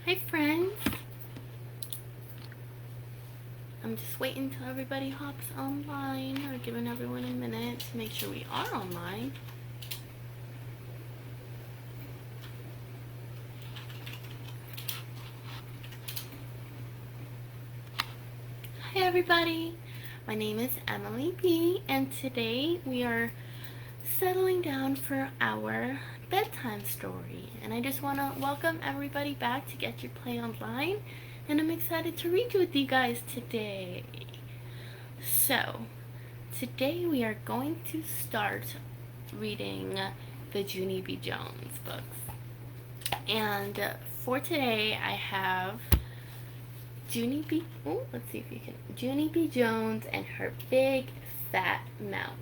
Hi friends! I'm just waiting till everybody hops online, or giving everyone a minute to make sure we are online. Hi everybody! My name is Emily B, and today we are settling down for our bedtime story. And I just want to welcome everybody back to Get Your Play Online, and I'm excited to read with you guys today. So, today we are going to start reading the Junie B Jones books. And for today I have Junie B Jones and Her Big Fat Mouth.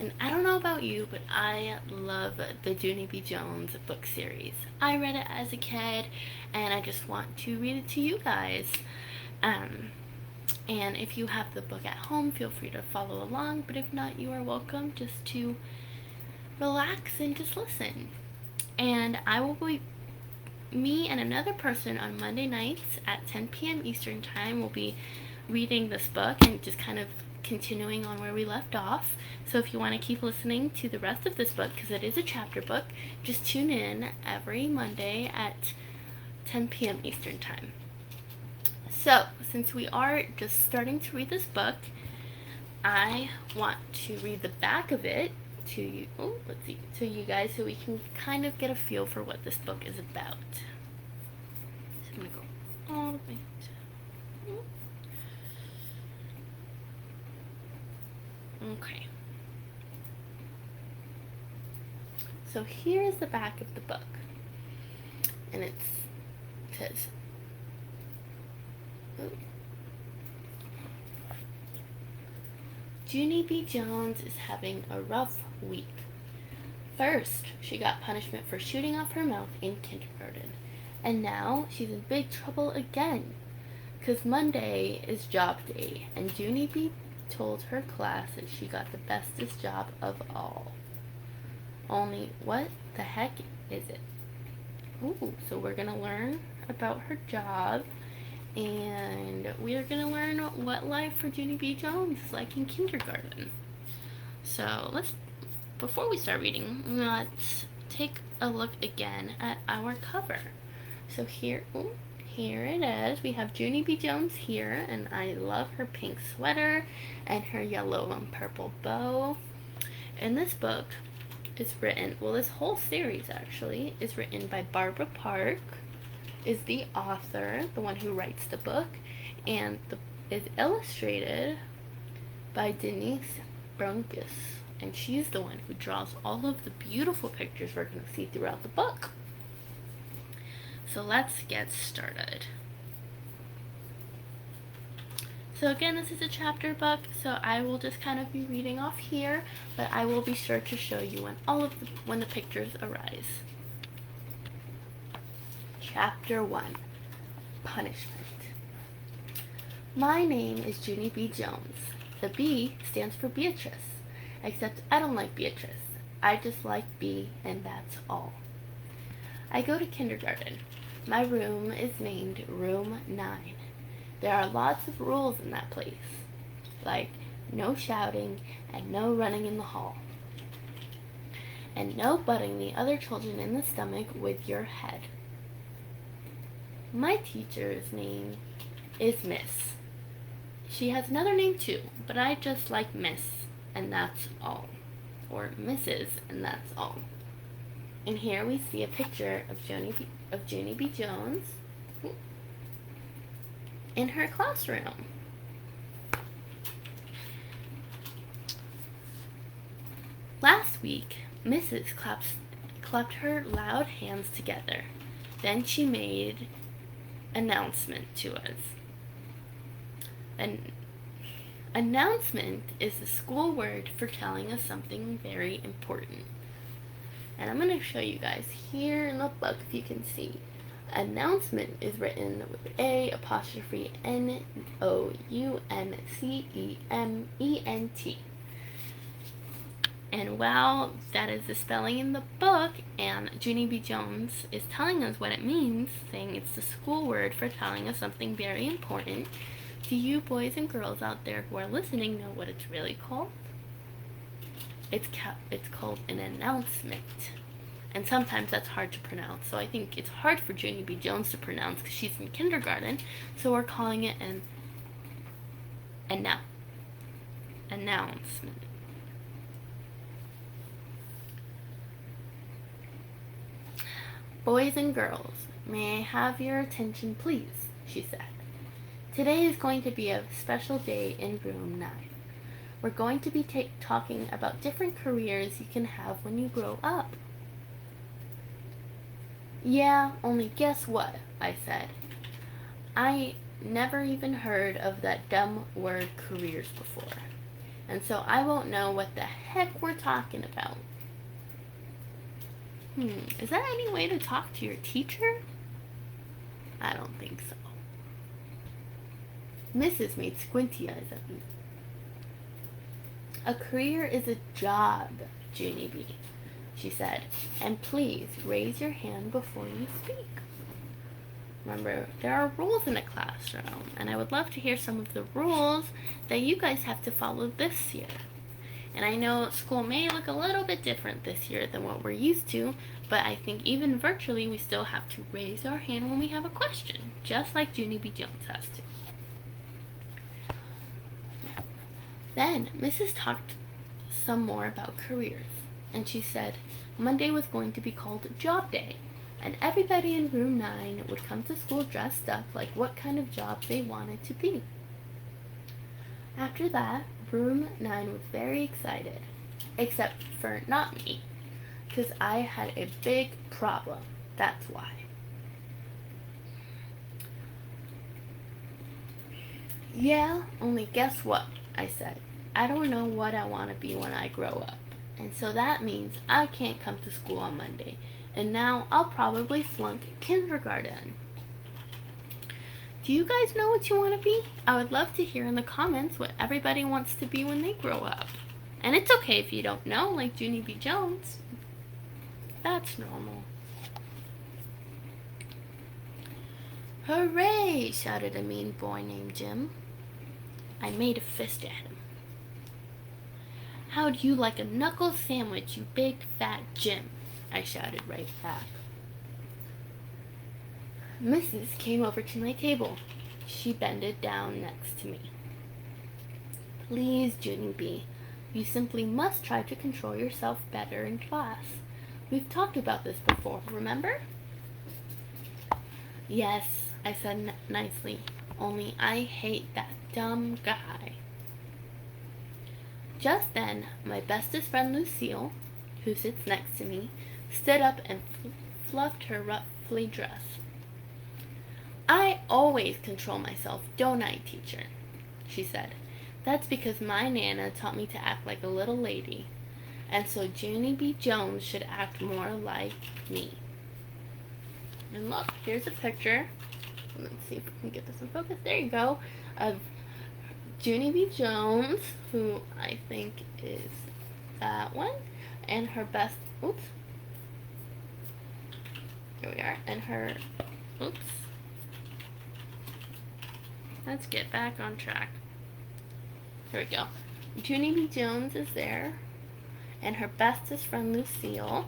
And I don't know about you, but I love the Junie B Jones book series. I read it as a kid, and I just want to read it to you guys. And if you have the book at home, feel free to follow along. But if not, you are welcome just to relax and just listen. And I will be, me and another person on Monday nights at 10 p.m. Eastern Time will be reading this book and just kind of continuing on where we left off. So if you want to keep listening to the rest of this book, because it is a chapter book, just tune in every Monday at 10 p.m. Eastern Time. So since we are just starting to read this book, I want to read the back of it to you. To you guys, so we can kind of get a feel for what this book is about. So I'm gonna go all the way to... Okay. So here is the back of the book, and it says, Junie B. Jones is having a rough week. First, she got punishment for shooting off her mouth in kindergarten, and now she's in big trouble again, 'cause Monday is job day, and Junie B. told her class that she got the bestest job of all. Only what the heck is it? Ooh, so we're gonna learn about her job, and we are gonna learn what life for Junie B. Jones is like in kindergarten. So before we start reading, let's take a look again at our cover. So here it is. We have Junie B. Jones here, and I love her pink sweater and her yellow and purple bow. And this book is written, this whole series actually is written by Barbara Park, is the author, the one who writes the book, and is illustrated by Denise Brunkus, and she's the one who draws all of the beautiful pictures we're going to see throughout the book. So let's get started. So again, this is a chapter book, so I will just kind of be reading off here, but I will be sure to show you when the pictures arise. Chapter 1, Punishment. My name is Junie B. Jones. The B stands for Beatrice, except I don't like Beatrice. I just like B, and that's all. I go to kindergarten. My room is named Room 9. There are lots of rules in that place, like no shouting and no running in the hall, and no butting the other children in the stomach with your head. My teacher's name is Miss. She has another name too, but I just like Miss, and that's all. Or Mrs., and that's all. And here we see a picture of Junie B. Jones in her classroom. Last week, Mrs. clapped her loud hands together. Then she made announcement to us. An announcement is the school word for telling us something very important. And I'm going to show you guys here in the book, if you can see. Announcement is written with A''N''OUNCEMENT. And well, that is the spelling in the book, and Junie B. Jones is telling us what it means, saying it's the school word for telling us something very important. Do you boys and girls out there who are listening know what it's really called? It's called an announcement. And sometimes that's hard to pronounce. So I think it's hard for Junie B. Jones to pronounce because she's in kindergarten. So we're calling it an announcement. Boys and girls, may I have your attention, please, she said. Today is going to be a special day in room 9. We're going to be talking about different careers you can have when you grow up. Yeah, only guess what, I said. I never even heard of that dumb word careers before, and so I won't know what the heck we're talking about. Is there any way to talk to your teacher? I don't think so. Mrs. made squinty eyes at me. A career is a job, Junie B, she said, and please raise your hand before you speak. Remember, there are rules in a classroom, and I would love to hear some of the rules that you guys have to follow this year. And I know school may look a little bit different this year than what we're used to, but I think even virtually we still have to raise our hand when we have a question, just like Junie B. Jones has to. Then Mrs. talked some more about careers, and she said Monday was going to be called Job Day, and everybody in room 9 would come to school dressed up like what kind of job they wanted to be. After that, room 9 was very excited, except for not me, because I had a big problem, that's why. Yeah, only guess what, I said. I don't know what I want to be when I grow up, and so that means I can't come to school on Monday, and now I'll probably flunk kindergarten. Do you guys know what you want to be? I would love to hear in the comments what everybody wants to be when they grow up. And it's okay if you don't know, like Junie B. Jones. That's normal. Hooray! Shouted a mean boy named Jim. I made a fist at him. How'd you like a knuckle sandwich, you big fat Jim? I shouted right back. Mrs. came over to my table. She bended down next to me. Please, Junie B, you simply must try to control yourself better in class. We've talked about this before, remember? Yes, I said nicely, only I hate that dumb guy. Just then, my bestest friend Lucille, who sits next to me, stood up and fluffed her ruffly dress. I always control myself, don't I, teacher? She said. That's because my Nana taught me to act like a little lady, and so Junie B. Jones should act more like me. And look, here's a picture. Let's see if we can get this in focus. There you go. Of Junie B. Jones, who I think is that one, and her best, oops. Here we are, and her, oops. Let's get back on track. Here we go. Junie B. Jones is there, and her bestest friend Lucille,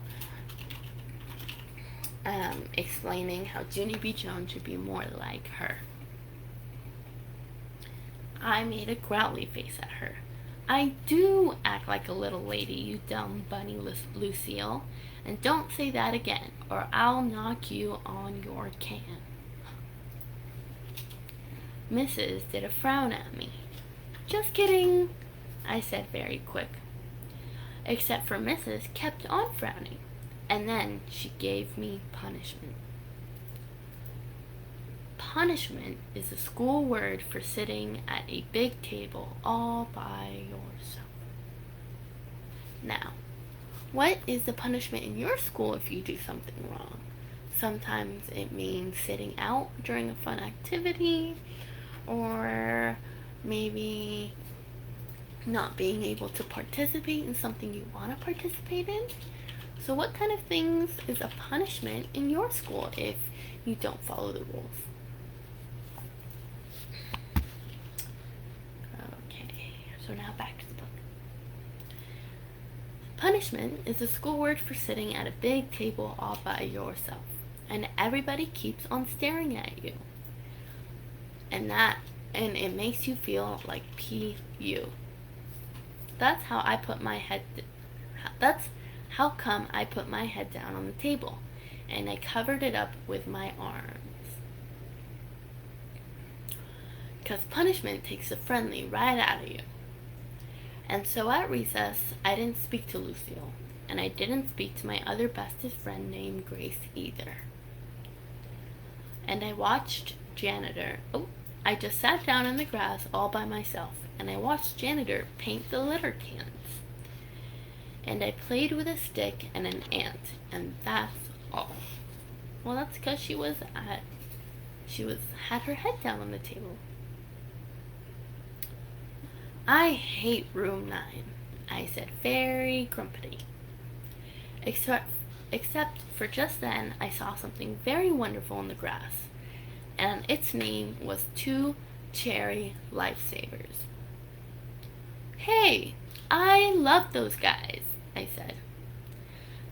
explaining how Junie B. Jones should be more like her. I made a growly face at her. I do act like a little lady, you dumb bunny, Lucille, and don't say that again, or I'll knock you on your can. Mrs. did a frown at me. Just kidding, I said very quick. Except for Mrs. kept on frowning, and then she gave me punishment. Punishment is a school word for sitting at a big table all by yourself. Now, what is the punishment in your school if you do something wrong? Sometimes it means sitting out during a fun activity, or maybe not being able to participate in something you want to participate in. So what kind of things is a punishment in your school if you don't follow the rules? Okay, so now back to the book. Punishment is a school word for sitting at a big table all by yourself, and everybody keeps on staring at you. And it makes you feel like PU. That's how come I put my head down on the table, and I covered it up with my arms. 'Cause punishment takes the friendly right out of you. And so at recess, I didn't speak to Lucille, and I didn't speak to my other bestest friend named Grace either. And I watched I just sat down in the grass all by myself, and I watched Janitor paint the litter cans. And I played with a stick and an ant, and that's all. Well, that's because she had her head down on the table. I hate room 9, I said very grumpily. Except for just then I saw something very wonderful in the grass, and its name was 2 cherry lifesavers. Hey, I love those guys, I said.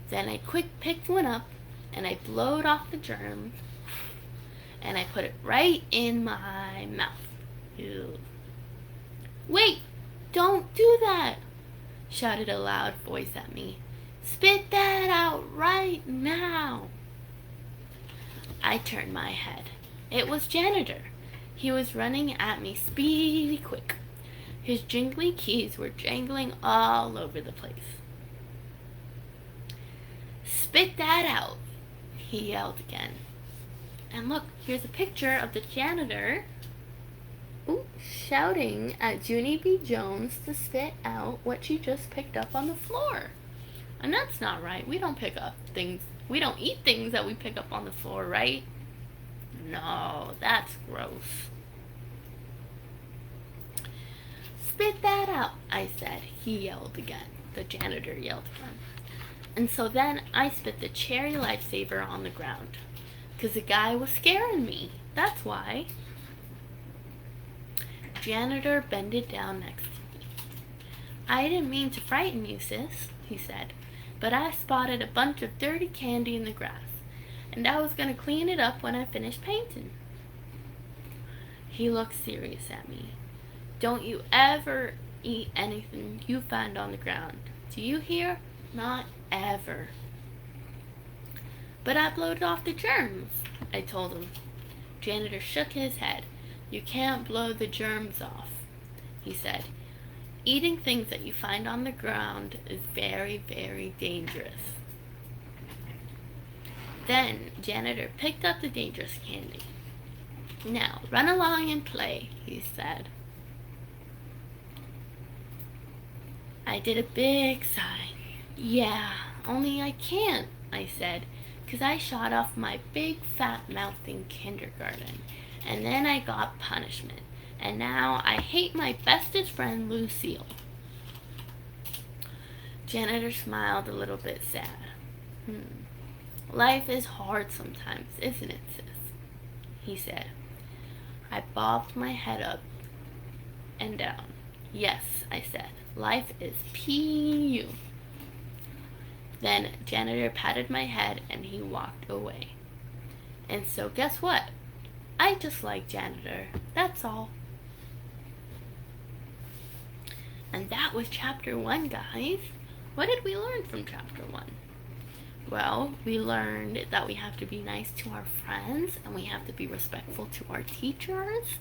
Then I picked one up, and I blowed off the germ, and I put it right in my mouth. Ew. Wait, don't do that, shouted a loud voice at me. Spit that out right now. I turned my head. It was Janitor. He was running at me speedy quick. His jingly keys were jangling all over the place. Spit that out, he yelled again. And look, here's a picture of the janitor shouting at Junie B. Jones to spit out what she just picked up on the floor. And that's not right. We don't eat things that we pick up on the floor, right? No, that's gross. Spit that out, I said. He yelled again. The janitor yelled again. And so then I spit the cherry lifesaver on the ground. 'Cause the guy was scaring me. That's why. Janitor bended down next to me. I didn't mean to frighten you, sis, he said, but I spotted a bunch of dirty candy in the grass, and I was going to clean it up when I finished painting. He looked serious at me. Don't you ever eat anything you find on the ground. Do you hear? Not ever. But I blowed off the germs, I told him. Janitor shook his head. You can't blow the germs off, he said. Eating things that you find on the ground is very, very dangerous. Then Janitor picked up the dangerous candy. Now, run along and play, he said. I did a big sigh. Yeah, only I can't, I said, 'cause I shot off my big fat mouth in kindergarten, and then I got punishment, and now I hate my bestest friend Lucille. Janitor smiled a little bit sad. Life is hard sometimes, isn't it, sis? He said. I bobbed my head up and down. Yes, I said, life is PU. Then Janitor patted my head and he walked away. And so guess what? I just like Janitor. That's all. And that was chapter 1, guys. What did we learn from chapter 1? Well, we learned that we have to be nice to our friends, and we have to be respectful to our teachers,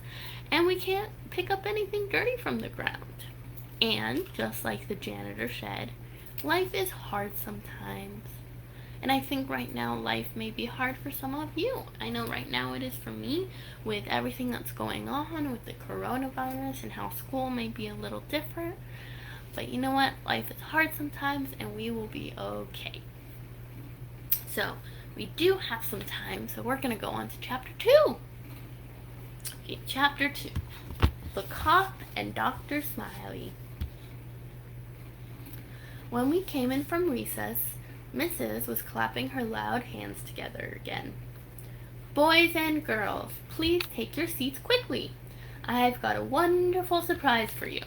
and we can't pick up anything dirty from the ground. And, just like the janitor said, life is hard sometimes. And I think right now life may be hard for some of you. I know right now it is for me, with everything that's going on with the coronavirus and how school may be a little different. But you know what? Life is hard sometimes, and we will be okay. So, we do have some time, so we're going to go on to chapter 2. Okay, chapter 2. The Cop and Dr. Smiley. When we came in from recess, Mrs. was clapping her loud hands together again. "Boys and girls, please take your seats quickly. I've got a wonderful surprise for you."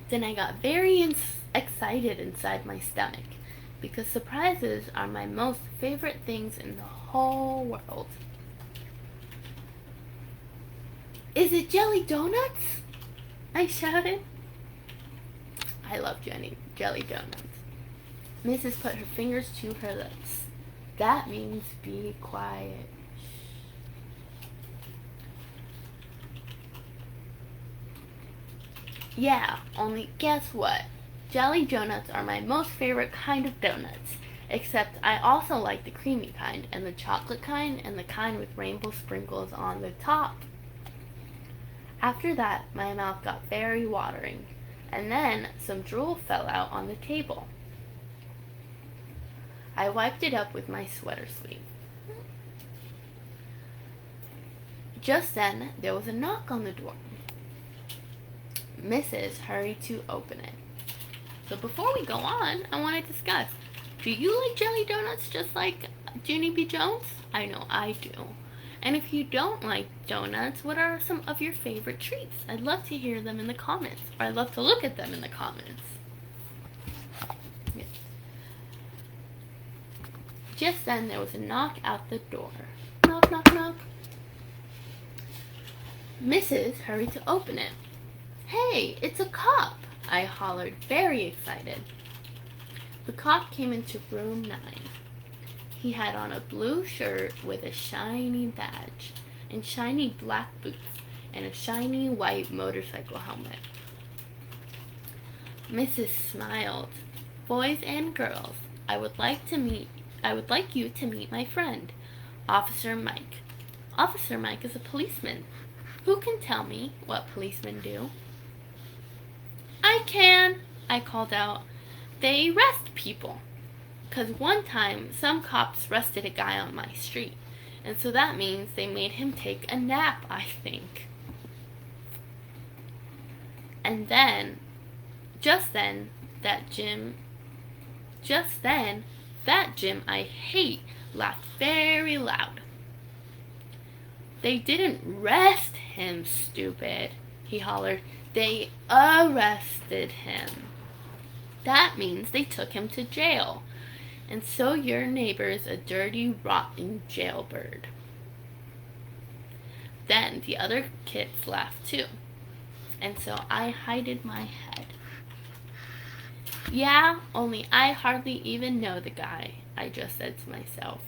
Then I got very excited inside my stomach, because surprises are my most favorite things in the whole world. "Is it jelly donuts?" I shouted. I love jelly donuts. Mrs. put her fingers to her lips. "That means be quiet." "Yeah, only guess what? Jelly donuts are my most favorite kind of donuts, except I also like the creamy kind, and the chocolate kind, and the kind with rainbow sprinkles on the top." After that, my mouth got very watering, and then some drool fell out on the table. I wiped it up with my sweater sleeve. Just then, there was a knock on the door. Mrs. hurried to open it. So before we go on, I want to discuss, do you like jelly donuts just like Junie B. Jones? I know I do. And if you don't like donuts, what are some of your favorite treats? I'd love to hear them in the comments, or I'd love to look at them in the comments. Yeah. Just then, there was a knock at the door. Knock, knock, knock. Mrs. hurried to open it. "Hey, it's a cop!" I hollered, very excited. The cop came into room 9. He had on a blue shirt with a shiny badge, and shiny black boots, and a shiny white motorcycle helmet. Mrs. smiled. "Boys and girls, I would like you to meet my friend, Officer Mike. Officer Mike is a policeman. Who can tell me what policemen do?" "I can," I called out. "They arrest people. 'Cause one time, some cops arrested a guy on my street, and so that means they made him take a nap, I think." And then, just then, that Jim I hate laughed very loud. "They didn't arrest him, stupid," he hollered. "They arrested him. That means they took him to jail. And so your neighbor's a dirty, rotten jailbird." Then the other kids laughed too, and so I hided my head. "Yeah, only I hardly even know the guy," I just said to myself.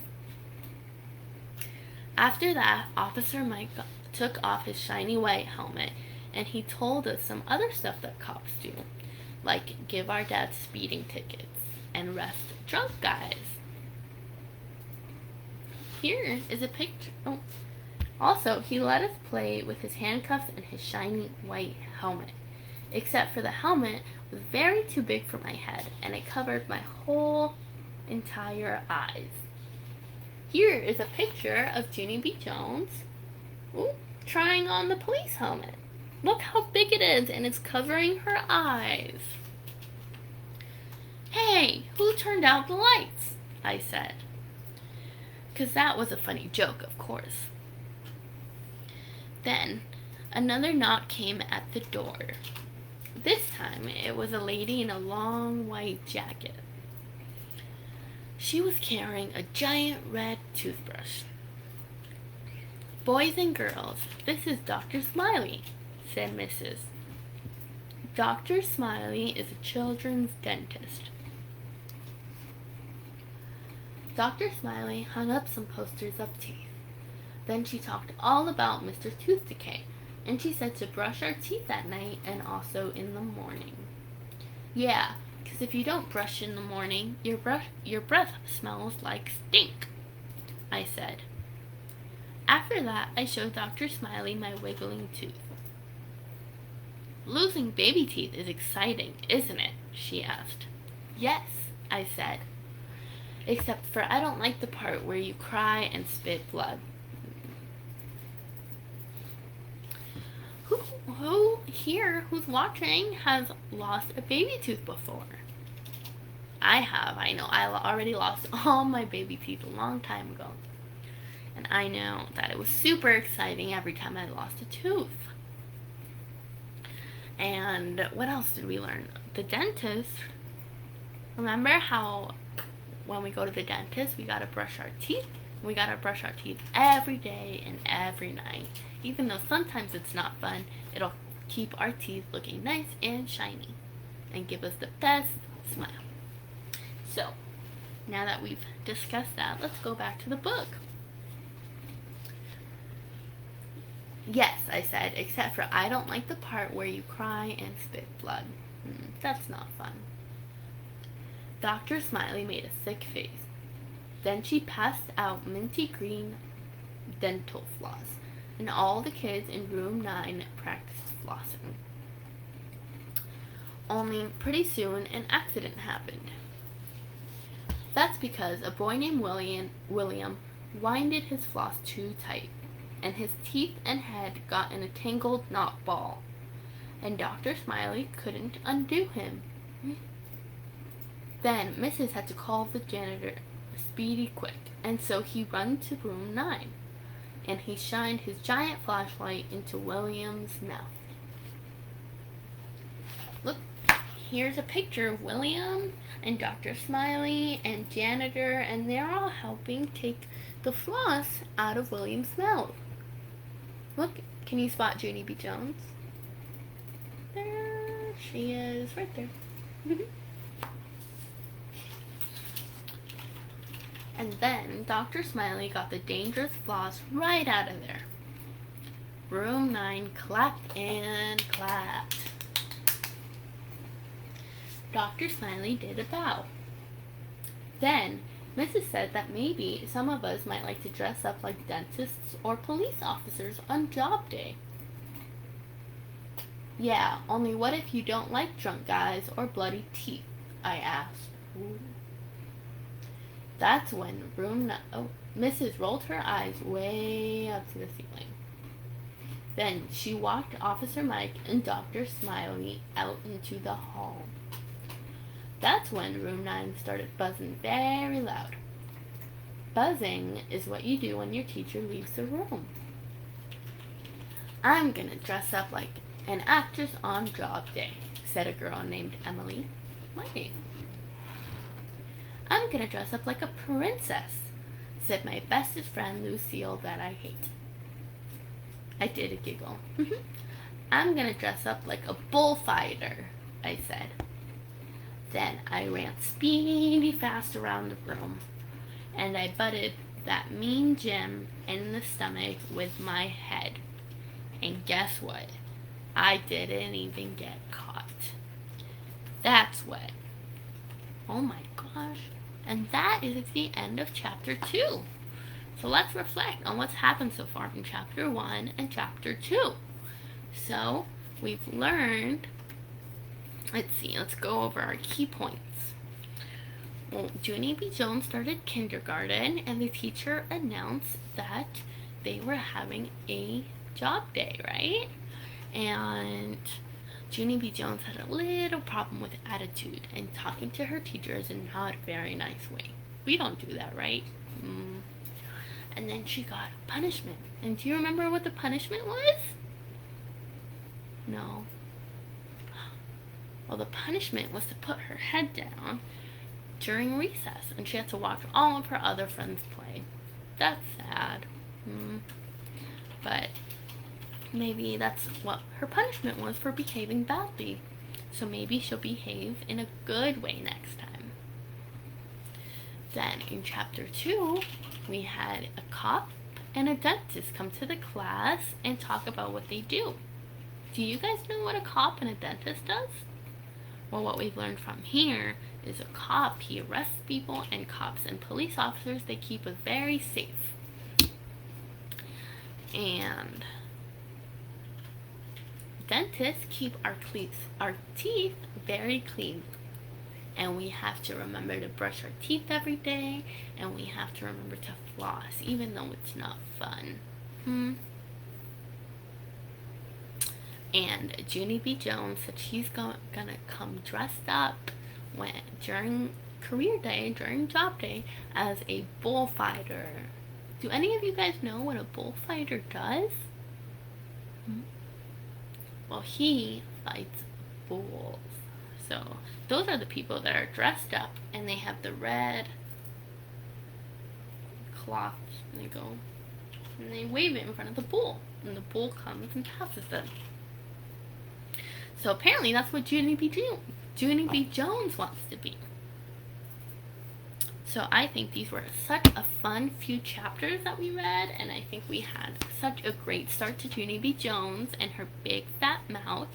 After that, Officer Mike took off his shiny white helmet, and he told us some other stuff that cops do, like give our dads speeding tickets and arrest drunk guys. Here is a picture. Oh. Also, he let us play with his handcuffs and his shiny white helmet, except for the helmet was very too big for my head, and it covered my whole entire eyes. Here is a picture of Junie B. Jones trying on the police helmet. Look how big it is, and it's covering her eyes. "Hey, who turned out the lights?" I said. 'Cause that was a funny joke, of course. Then, another knock came at the door. This time, it was a lady in a long white jacket. She was carrying a giant red toothbrush. "Boys and girls, this is Dr. Smiley," said Mrs. Dr. Smiley is a children's dentist. Dr. Smiley hung up some posters of teeth. Then she talked all about Mr. Tooth Decay, and she said to brush our teeth at night and also in the morning. "Yeah, 'cause if you don't brush in the morning, your breath smells like stink," I said. After that, I showed Dr. Smiley my wiggling tooth. "Losing baby teeth is exciting, isn't it?" she asked. "Yes," I said. "Except for I don't like the part where you cry and spit blood." who here who's watching has lost a baby tooth before? I have. I know. I already lost all my baby teeth a long time ago. And I know that it was super exciting every time I lost a tooth. And what else did we learn? The dentist. Remember how when we go to the dentist, we gotta brush our teeth? We gotta brush our teeth every day and every night. Even though sometimes it's not fun, it'll keep our teeth looking nice and shiny and give us the best smile. So, now that we've discussed that, let's go back to the book. Yes, I said, except for I don't like the part where you cry and spit blood. That's not fun. Dr. Smiley made a sick face. Then she passed out minty green dental floss, and all the kids in room 9 practiced flossing. Only pretty soon an accident happened. That's because a boy named William winded his floss too tight, and his teeth and head got in a tangled knot ball, and Dr. Smiley couldn't undo him. Then Mrs. had to call the janitor speedy quick, and so he run to room 9, and he shined his giant flashlight into William's mouth. Look, here's a picture of William and Dr. Smiley and janitor, and they're all helping take the floss out of William's mouth. Look, can you spot Junie B. Jones? There she is, right there. And then Dr. Smiley got the dangerous floss right out of there. Room 9 clapped and clapped. Dr. Smiley did a bow. Then Mrs. said that maybe some of us might like to dress up like dentists or police officers on job day. Yeah, only what if you don't like drunk guys or bloody teeth? I asked. Ooh. That's when Mrs. rolled her eyes way up to the ceiling. Then she walked Officer Mike and Dr. Smiley out into the hall. That's when room 9 started buzzing very loud. Buzzing is what you do when your teacher leaves the room. I'm gonna dress up like an actress on job day, said a girl named Emily. Why? I'm gonna dress up like a princess, said my bestest friend Lucille that I hate. I did a giggle. I'm gonna dress up like a bullfighter, I said. Then I ran speedy fast around the room, and I butted that mean Jim in the stomach with my head. And guess what? I didn't even get caught. That's what. Oh my gosh. And that is the end of chapter 2. So let's reflect on what's happened so far from chapter 1 and chapter 2. So we've learned, let's go over our key points. Well, Junie B. Jones started kindergarten, and the teacher announced that they were having a job day, right? And Junie B. Jones had a little problem with attitude and talking to her teachers in not a very nice way. We don't do that, right? And then she got a punishment. And do you remember what the punishment was? No. Well, the punishment was to put her head down during recess, and she had to watch all of her other friends play. That's sad. But maybe that's what her punishment was for behaving badly. So maybe she'll behave in a good way next time. Then in chapter 2, we had a cop and a dentist come to the class and talk about what they do. Do you guys know what a cop and a dentist does? Well, what we've learned from here is a cop, he arrests people, and cops and police officers, they keep us very safe. And dentists keep our teeth very clean. And we have to remember to brush our teeth every day, and we have to remember to floss, even though it's not fun. And Junie B. Jones said she's gonna come dressed up during career day, during job day, as a bullfighter. Do any of you guys know what a bullfighter does? Well, he fights bulls. So those are the people that are dressed up, and they have the red cloth, and they go and they wave it in front of the bull, and the bull comes and passes them. So apparently that's what Junie B. Jones wants to be. So I think these were such a fun few chapters that we read, and I think we had such a great start to Junie B. Jones and her big fat mouth,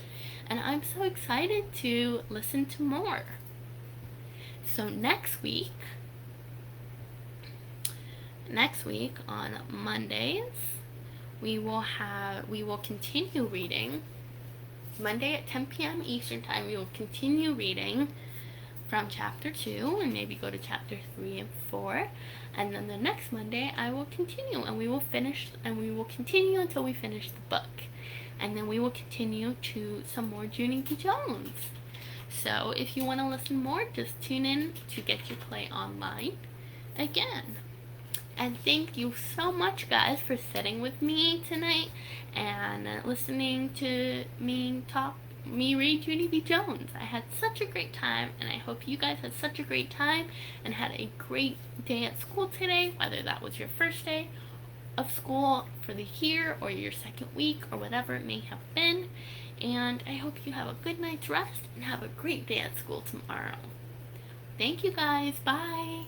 and I'm so excited to listen to more. So next week on Mondays, we will continue reading. Monday at 10 p.m. Eastern Time, we will continue reading from chapter 2 and maybe go to chapter 3 and 4. And then the next Monday, I will continue, and we will continue until we finish the book. And then we will continue to some more Junie B. Jones. So if you want to listen more, just tune in to Get Your Play Online again. And thank you so much, guys, for sitting with me tonight and listening to me read Junie B. Jones. I had such a great time, and I hope you guys had such a great time and had a great day at school today, whether that was your first day of school for the year or your second week or whatever it may have been. And I hope you have a good night's rest and have a great day at school tomorrow. Thank you, guys. Bye.